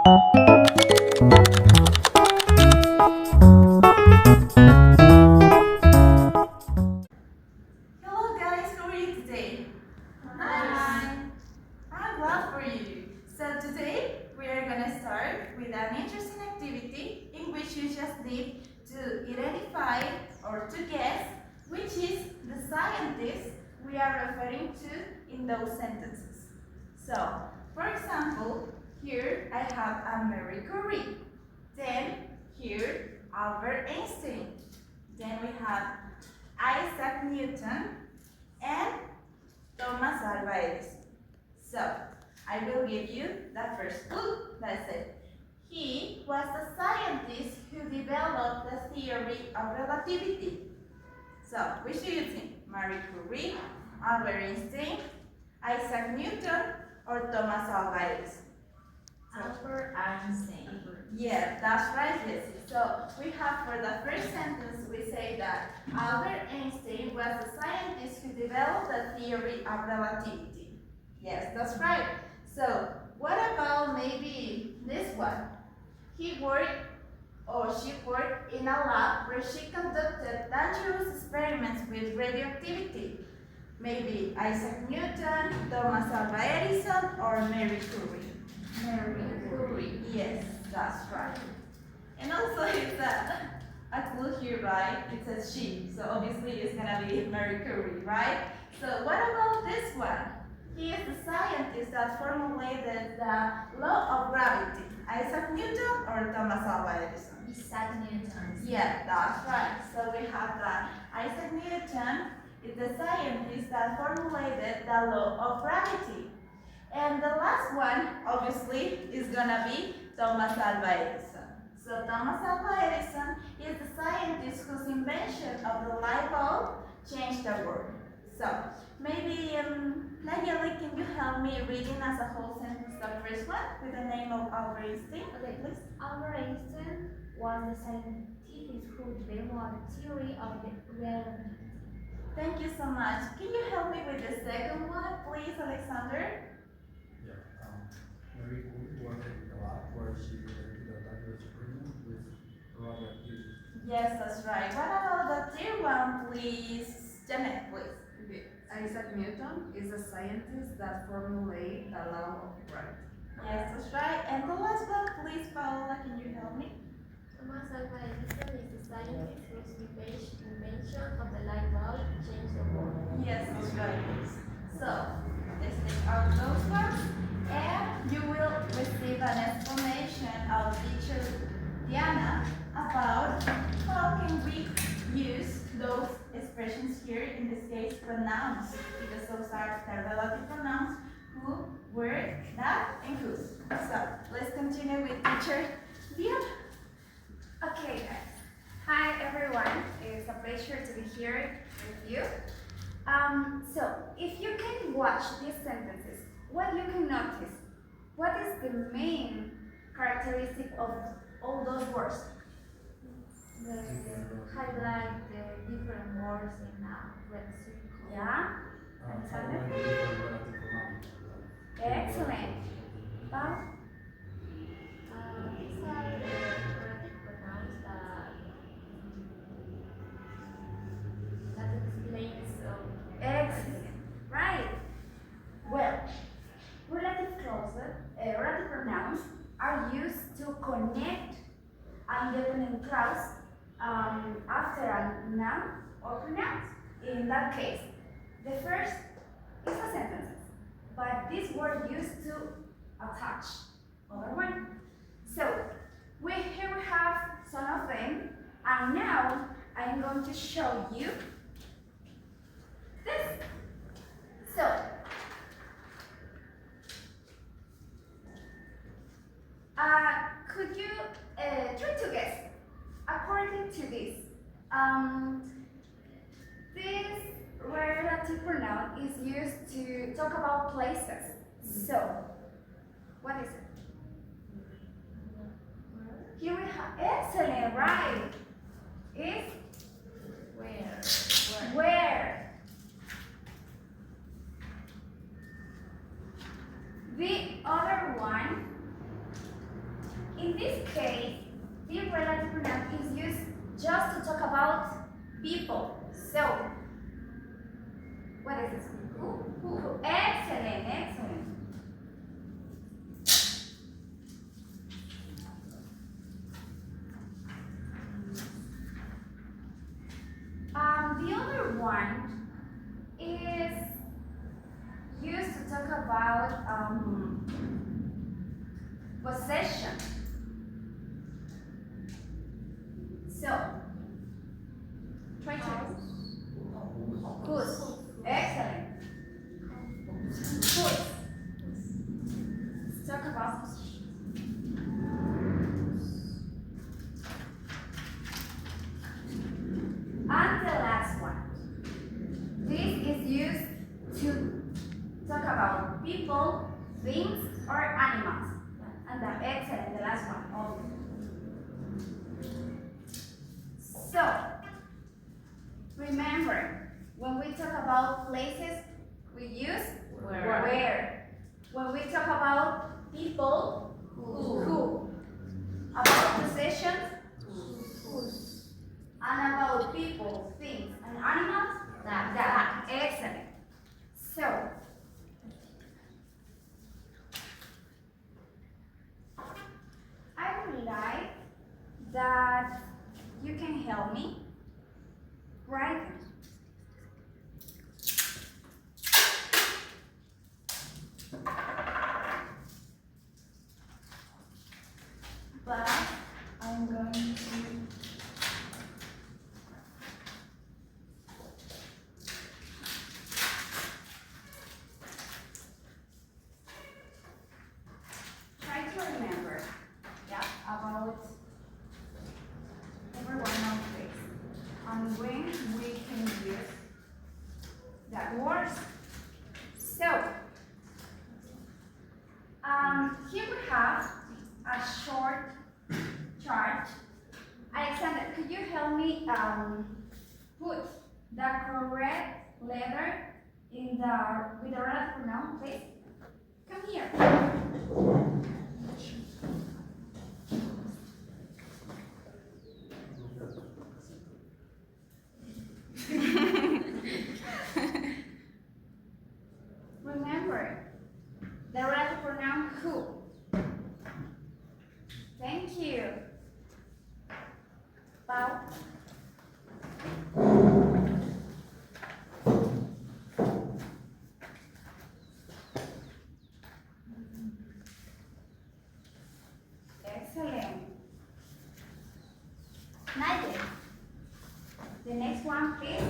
Hello guys, how are you today? Hi. I'm glad for you. So today we are going to start with an interesting activity in which you just need to identify or to guess which is the scientist we are referring to in those sentences. So, for example, here I have a Marie Curie. Then here Albert Einstein. Then we have Isaac Newton and Thomas Alva Edison. So, I will give you the first clue. That's it. He was the scientist who developed the theory of relativity. So, which do you think? Marie Curie, Albert Einstein, Isaac Newton, or Thomas Alva Edison? Albert Einstein. Yeah, that's right, Jessie. So we have for the first sentence, we say that Albert Einstein was the scientist who developed the theory of relativity. Yes, that's right. So what about maybe this one? He worked or she worked in a lab where she conducted dangerous experiments with radioactivity. Maybe Isaac Newton, Thomas Alva Edison, or Marie Curie. Marie Curie. Yes, that's right. And also it's a clue here, right? It says she, so obviously it's gonna be Marie Curie, right? So what about this one? He is the scientist that formulated the law of gravity. Isaac Newton or Thomas Alva Edison? Isaac Newton. Yeah, that's right. So we have that Isaac Newton is the scientist that formulated the law of gravity. And the last one, obviously, is gonna be Thomas Alva Edison. So Thomas Alva Edison is the scientist whose invention of the light bulb changed the world. So maybe, Nayeli, can you help me reading as a whole sentence the first one with the name of Albert Einstein? Okay, Please. Albert Einstein was the scientist who developed the theory of the relativity. Thank you so much. Can you help me with the second one, please, Alexander? Marie Curie worked in the lab where she created a dangerous experiment with radioactivity. Yes, that's right. What about the third one, please? Janet, please. Okay. Isaac Newton is a scientist that formulated the law of gravity. Yes, that's right. And the last one, please, Paola, can you help me? Thomas Alva Edison is the scientist whose invention of the light bulb changed the world. Yes, that's right. So, let's take out those ones. And you will receive an explanation of teacher Diana about how can we use those expressions here, in this case pronouns, because those are the relative pronouns who, where, that, and whose. So let's continue with teacher Diana. Okay, guys. Hi, everyone. It's a pleasure to be here with you. So, if you can watch these sentences, what you can notice? What is the main characteristic of all those words? The highlight the different words in a red circle. Yeah? Highlight the different relative pronouns. Excellent. Pau? These are the relative pronouns that explains Excellent. Right. Well, relative pronouns are used to connect an independent clause after a noun or pronouns. In that case, the first is a sentence, but this word used to attach other one. So here we have some of them, and now I'm going to show you this. So, could you try to guess? According to this, this relative pronoun is used to talk about places. So, what is it? Here we have excellent, right? Is where. where. The other one In this case, the relative pronoun is used just to talk about people. So, what is this? Who? Excellent, excellent. The other one is used to talk about possession. So, try to whose. Excellent. Whose. Let's talk about possession. And the last one. This is used to talk about people, things, or animals. And the excellent, the last one. Oh. So, remember, when we talk about places, we use where. When we talk about people, who. About possessions, whose. And about people, things, and animals, that. Excellent. So, I would like that you can help me write them. But I'm going to try to remember, about every one of these and when we can use that words. So, here we have a short chart. Alexander, could you help me put the correct letter in with the relative pronoun, please? Come here. Remember, the relative pronoun who. Thank you. Bow. Excellent. Neither. The next one, please.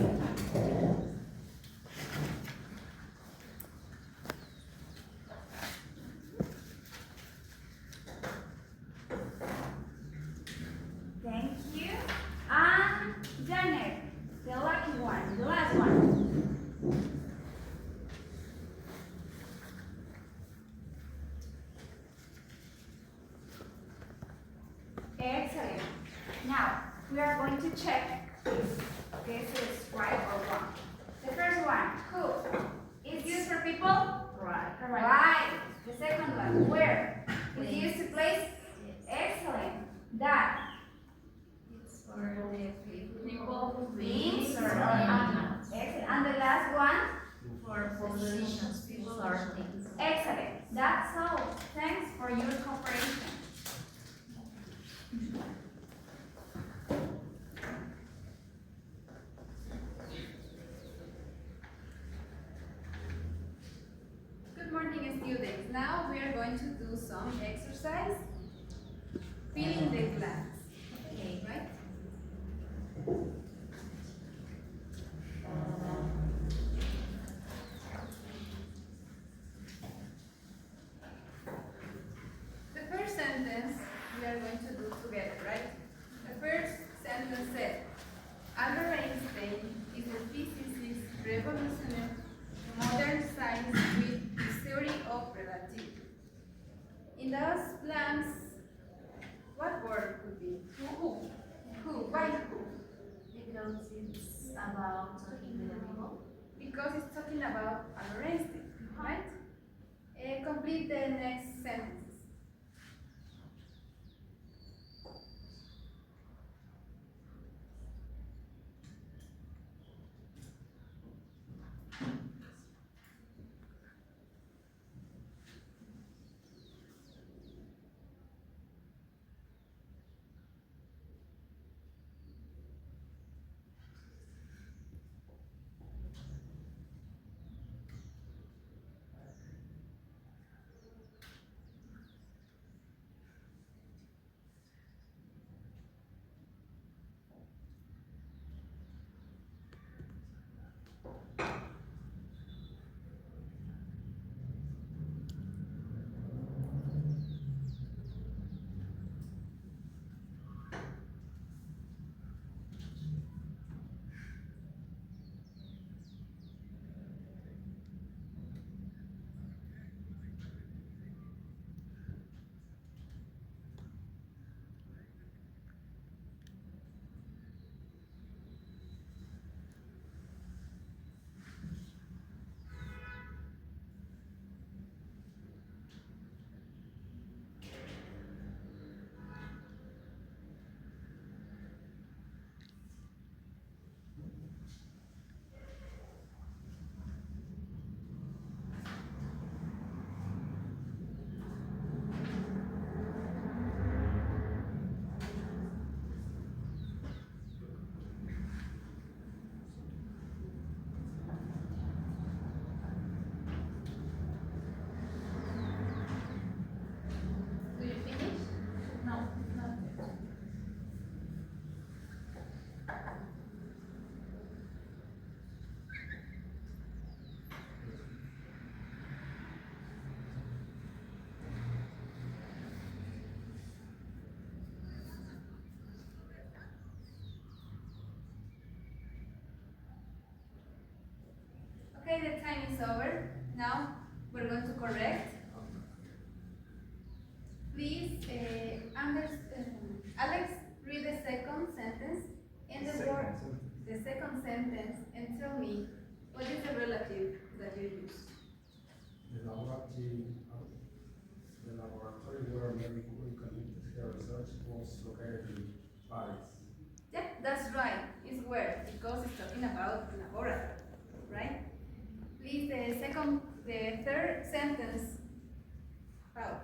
Thank you. And Janet, the lucky one, the last one. Excellent. Now, we are going to check if this is right or wrong. The first one, who? Is used for people? Right. Right. The second one, where? Is used to place? Excellent. That. It's for the people, Things things, or or animals. animals. Excellent. And the last one? For positions, people or things. Excellent. That's all. Thanks for your cooperation. Good morning, students. Now we are going to do some exercise. Fill in the blanks. Okay. Right? The first sentence we are going to do together, right? The first sentence said, Albert Einstein is a physicist revolutionary modern science with the theory of relativity. In those blanks, what word could be? Who? Who? Why who? Because it's about talking with the people. Because it's talking about Albert Einstein, right? Complete the next sentences. sentence and tell me what is the relative that you use. The laboratory where Mary Curie conducted her research was located in Paris. Yeah, that's right. It's where, because it's talking about the laboratory, right? Please, the third sentence. Pau.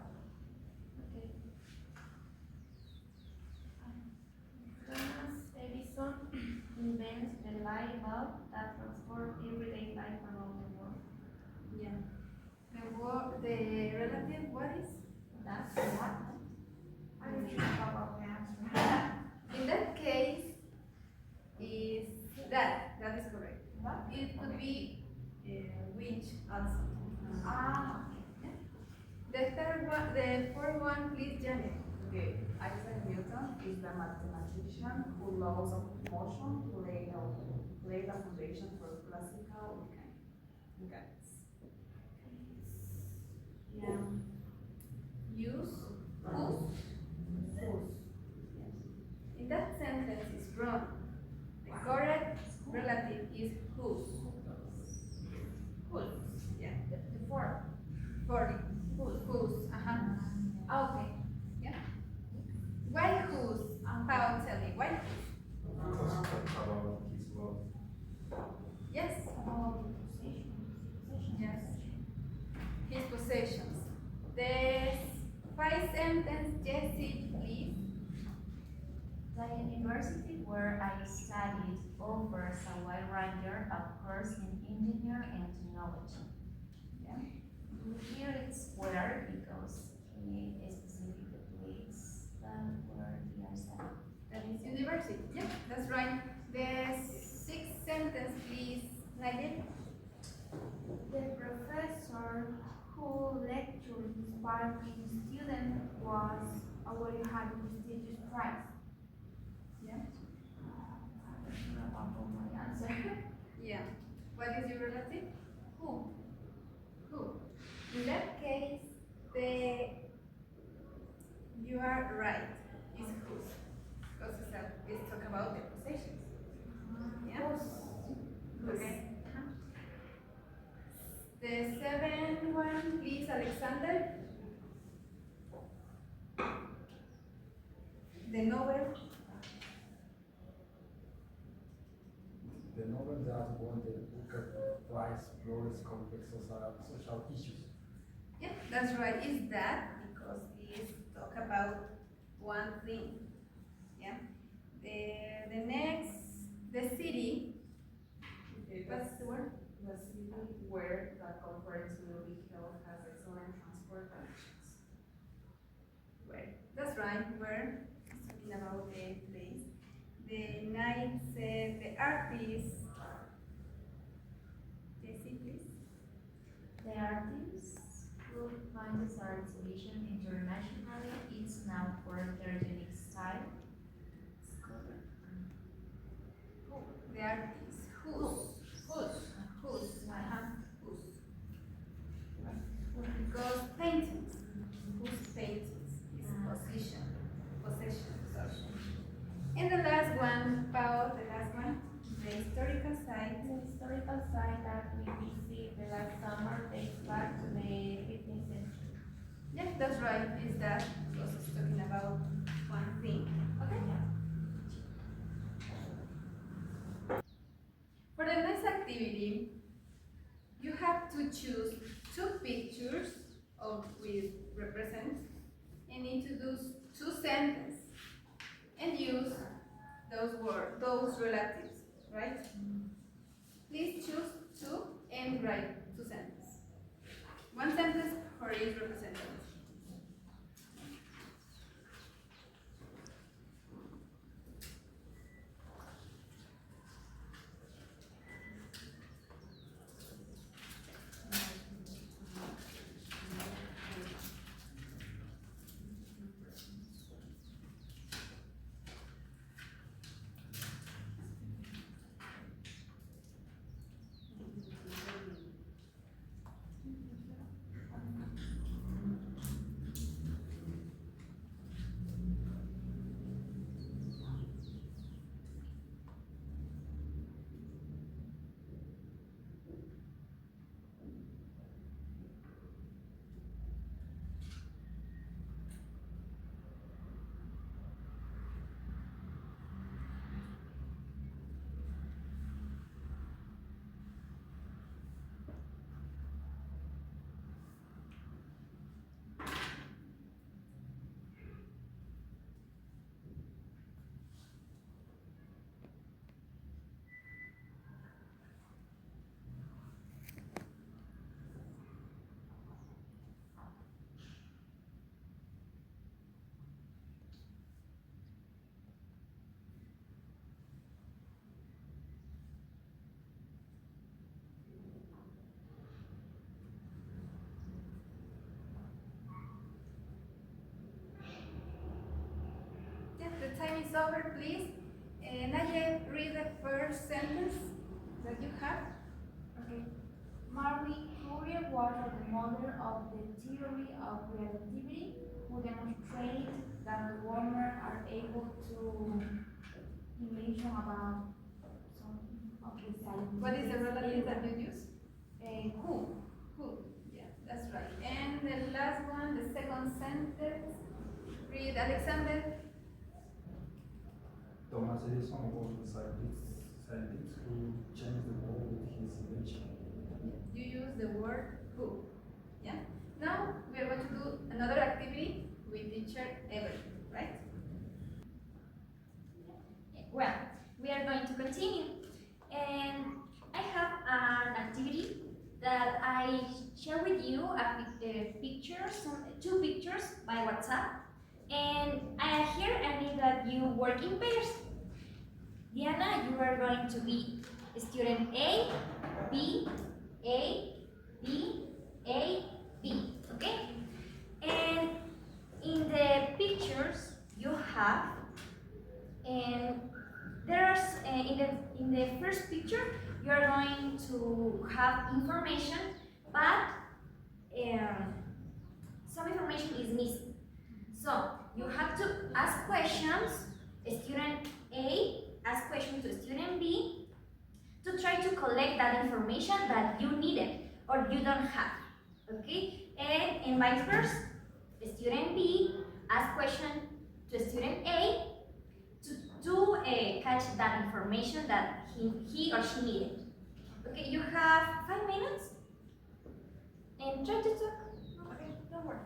Okay. Thomas Edison invents the light bulb that transforms everyday life around the world. Yeah. The relative, what is? That's what? I'm not sure about the answer. In that case, is that. That is correct. What? It could be which also. Ah, The fourth one, please, Janet. Okay, Isaac Newton is the mathematician who laws of motion lay the foundation for classical mechanics. Yeah. Use whose? In that sentence is wrong. The correct relative is whose. Whose? Yeah. the fourth. For whose. Okay. Yeah. Why whose? How? Tell me. Why whose? Because it talks about his love. Yes. About the position. Yes. His possessions. The five sentence, Jessie, please. The university where I studied offers a wide range of courses in engineering and technology. Yeah. Here it's where because he specifically place that where he are studying. That is university. Yeah, that's right. The sixth sentence, please, Nigel. The professor who lectured inspired his student was awarded a prestigious prize. Yeah. I'm not sure about my answer. Yeah. What is your relative? Who? Who? In that case, you are right. It's whose. Because it's talk about the possessions. Yeah. Whose? Okay. The seventh one, please, Alexander. The novel. The novel that won the Booker Prize explores complex social issues. Yeah, that's right. Is that because it's talk about one thing. Yeah. The next, the city. Okay, What's the word? the city where the conference will be held has excellent transport connections. Where? That's right. Where? It's talking about the place. The ninth said the artist. Jessie, please. The artists who finds our exhibition internationally is now for their unique style. The artist. Whose? Whose? Whose? Because paintings. Whose paintings is possession. Sorry. And the last one, Pao, the last one, the historical site. The historical site that we visited the last summer dates back to the 15th century. Yeah, that's right. Is that because it's talking about one thing. Okay. For the next activity, you have to choose two pictures of with represent and introduce two sentences and use those relatives, right? Please choose two and write two sentences. One sentence for each representative. time is over, please. Naye, read the first sentence that you have. Okay. Marie Curie was the mother of the theory of relativity, who demonstrated that the warmer are able to invention about some of the science. What is the relative that you use? Who? Who? Yeah, that's right. And the last one, the second sentence. Read, Alexander. Thomas Edison was the scientist who changed the world with his invention. You use the word who. Yeah. Now we are going to do another activity with teacher Evelyn, right? Well, we are going to continue. And I have an activity that I share with you two pictures by WhatsApp. And here I need that you work in pairs. Diana, you are going to be student A, B, A, B, A, B. Okay? And in the pictures you have, and there's in the first picture you are going to have information, but some information is missing. So you have to ask questions. Student A ask questions to student B to try to collect that information that you needed or you don't have. Okay, and vice versa. Student B ask question to student A to catch that information that he or she needed. Okay, you have 5 minutes and try to talk. Okay, don't worry.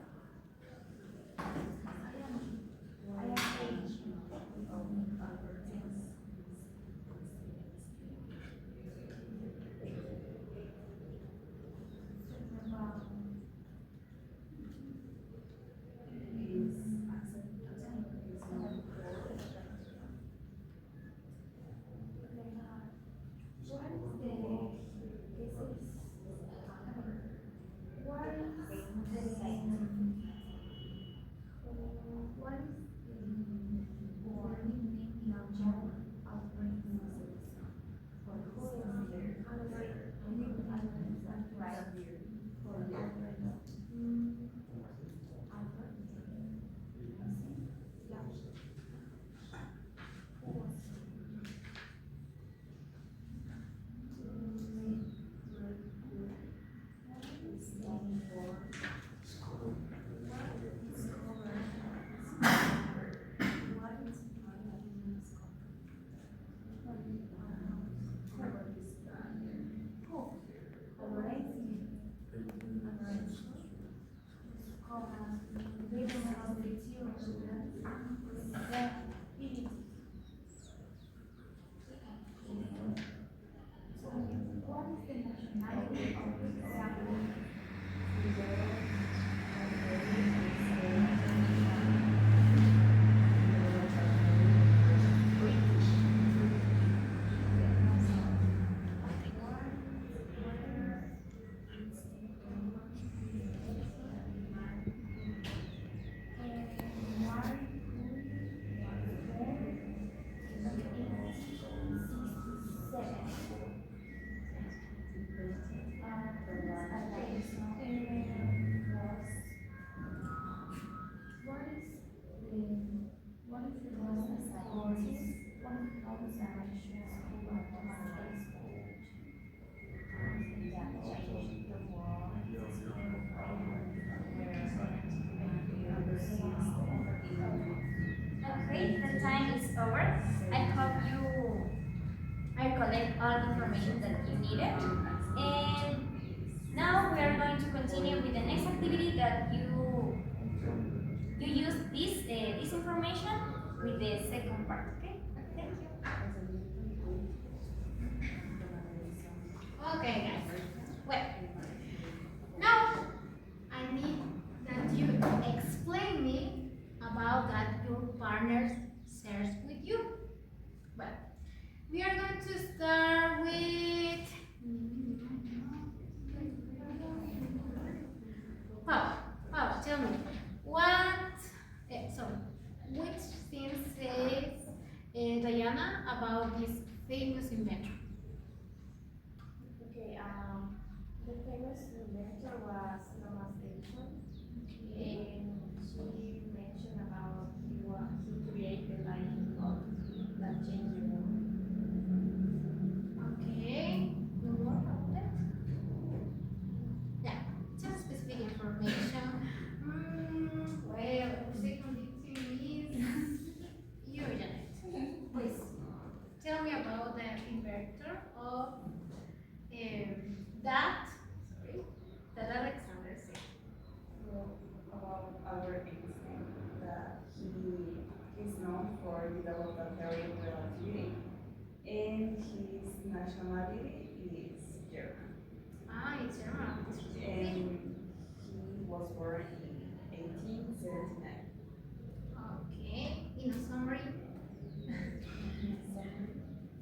Okay, the time is over. I hope you collect all the information that you needed. And now we are going to continue with the next activity that you use this information with the second part. Okay? Thank you. Okay, guys. Well, now I need that you explain me about that your partner shares with you. Well, we are going to start with Papa. Papa, tell me what. Sorry, which thing says Diana about this famous inventor. Okay, the famous inventor was Thomas Edison. And she mentioned about he created the light bulb that changed the world. Okay, no more about that? Yeah, some specific information. Well, the second thing is you, Janet. Please tell me about the inventor of that. Sorry, that Alexander said. Well, about Albert Einstein, that he is known for developing the theory of relativity, and his nationality is German, Ah, it's German. and he was born in 1879. Okay, in a summary.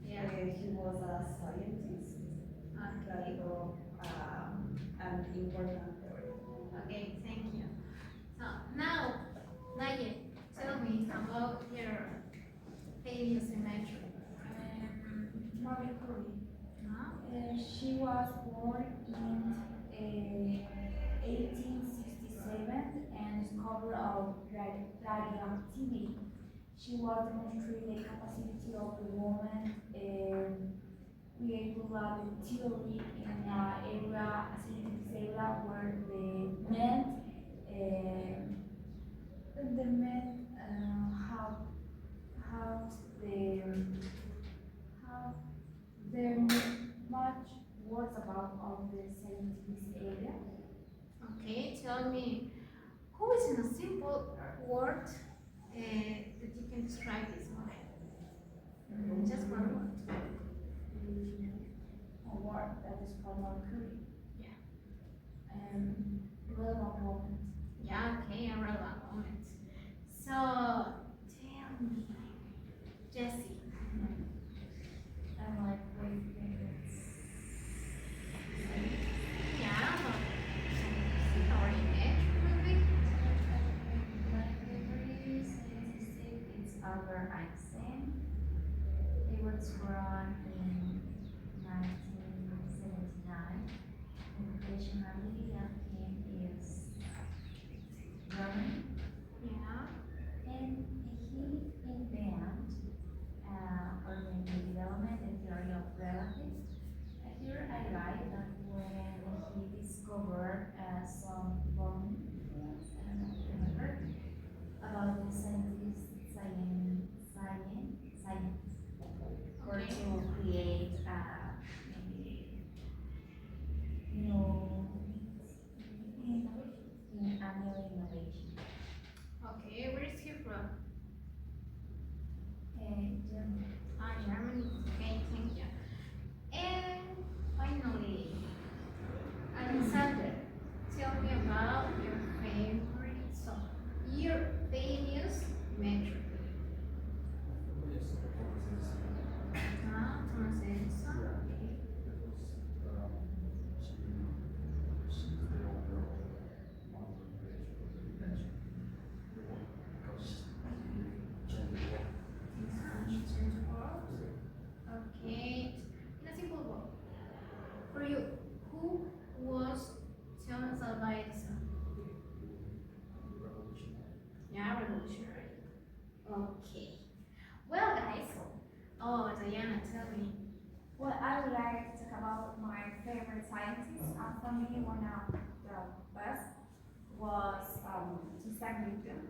Yeah. He was a scientist that Okay. developed an important theory. Okay, thank you. So now, Naye, tell me about your famous inventor. Marie Curie. Huh? She was born in 1867 and discovered of radioactivity. She was demonstrating the capacity of the woman create reliable theory in an area, a scientific area where the men have the have there much words about of the scientific area. Okay, tell me, who is in a simple word that you can describe this woman? Just one word. A word that is called Marie Curie. Yeah. Relevant moment. Yeah, okay, a relevant moment. So, tell me, Jessie. And like great favorites. Yeah, but our image, maybe? My favorite scientist is Albert Einstein. He was born in 1979. And the nationality of him is German. Yeah. And he invented or the development and theory of relatives. Here I like that when he discovered some bomb, I don't know if you remember, about the science or Okay. to create maybe new annual innovation. Okay, where is he from? Germany. Ah, Germany. Okay, thank you. And finally, Alexander, tell me about your favorite song, your famous metro. Yes, Thomas Edison. Ah, Thomas Edison. Yeah. Okay. Because she's the owner of one of the invention of the invention. Because he changed the world. Okay. In a simple word, for you, who was Thomas Alva Edison? Revolutionary. Yeah, revolutionary. Okay. Well, guys. Oh, Diana, tell me. Well, I would like to talk about my favorite scientist. For me, one of the best was Isaac Newton,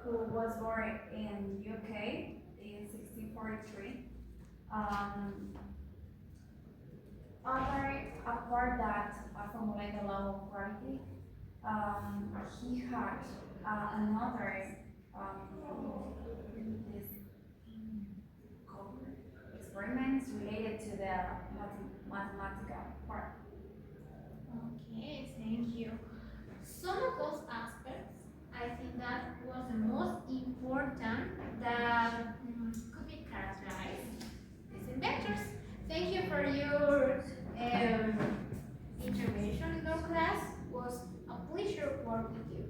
who was born in UK in 1643. Apart that formulated the law of gravity, he had another this experiments related to the mathematical part. Okay, thank you. Some of those aspects, I think that was the most important that could be characterized as inventors. Thank you for your intervention in our class. It was a pleasure work with you.